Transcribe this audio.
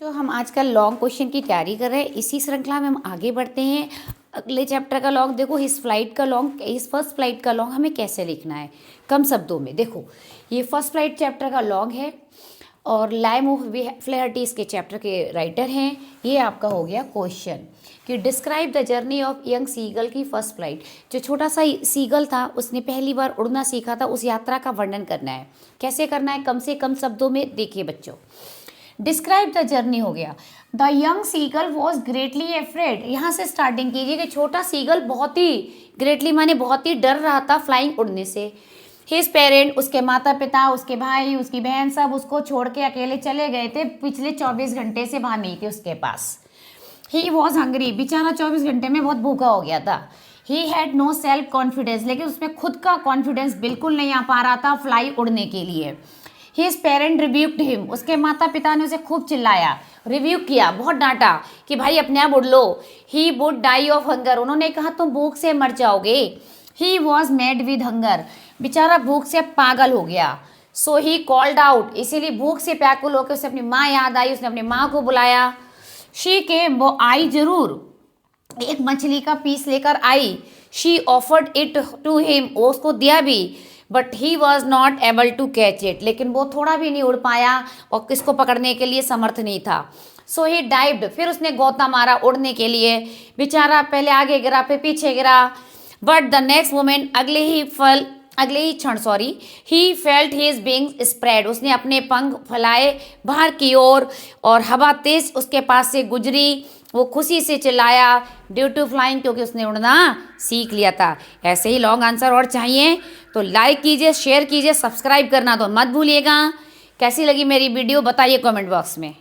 जो हम आजकल लॉन्ग क्वेश्चन की तैयारी कर रहे हैं, इसी श्रृंखला में हम आगे बढ़ते हैं। अगले चैप्टर का लॉन्ग देखो, हिज फ्लाइट का लॉन्ग, इस फर्स्ट फ्लाइट का लॉन्ग हमें कैसे लिखना है कम शब्दों में। देखो ये फर्स्ट फ्लाइट चैप्टर का लॉन्ग है और लाइम ऑफ फ्लेहर्टी इसके चैप्टर के राइटर हैं। ये आपका हो गया क्वेश्चन कि describe the journey of young seagull की फर्स्ट फ्लाइट। जो छोटा सा सीगल था उसने पहली बार उड़ना सीखा था, उस यात्रा का वर्णन करना है। कैसे करना है, कम से कम शब्दों में। देखिए बच्चों, डिस्क्राइब द जर्नी हो गया। The young seagull was greatly afraid, यहाँ से स्टार्टिंग कीजिए कि छोटा सीगल बहुत ही, ग्रेटली माने बहुत ही डर रहा था फ्लाइंग उड़ने से। हिज पेरेंट, उसके माता पिता, उसके भाई, उसकी बहन सब उसको छोड़ के अकेले चले गए थे। पिछले 24 घंटे से वहाँ नहीं थे उसके पास। ही वॉज हंग्री, बेचारा 24 घंटे में बहुत भूखा हो गया था। He had no self confidence, लेकिन उसमें खुद का कॉन्फिडेंस बिल्कुल नहीं आ पा रहा था फ्लाई उड़ने के लिए। हिज पेरेंट रिव्यूक्ड हिम, उसके माता पिता ने उसे खूब चिल्लाया, रिव्यूक किया, बहुत डांटा कि भाई अपने आप उड़ लो। He would die of hunger, उन्होंने कहा तुम भूख से मर जाओगे। He was mad with hunger, बेचारा भूख से पागल हो गया। सो ही कॉल्ड आउट, इसीलिए भूख से व्याकुल होकर उसे अपनी माँ याद आई, उसने अपनी माँ को बुलाया। शी केम, वो आई जरूर, एक मछली का पीस लेकर आई। She offered it to him, वो उसको दिया भी। But he was not able to catch it, लेकिन वो थोड़ा भी नहीं उड़ पाया और किसको पकड़ने के लिए समर्थ नहीं था। सो ही डाइव्ड, फिर उसने गोता मारा उड़ने के लिए। बेचारा पहले आगे गिरा फिर पीछे गिरा। बट द नेक्स्ट मोमेंट, अगले ही क्षण he felt his wings spread, उसने अपने पंख फैलाए बाहर की ओर और हवा तेज उसके पास से गुजरी। वो खुशी से चिल्लाया ड्यू टू फ्लाइंग, क्योंकि उसने उड़ना सीख लिया था। ऐसे ही लॉन्ग आंसर और चाहिए तो लाइक कीजिए, शेयर कीजिए, सब्सक्राइब करना तो मत भूलिएगा। कैसी लगी मेरी वीडियो बताइए कमेंट बॉक्स में।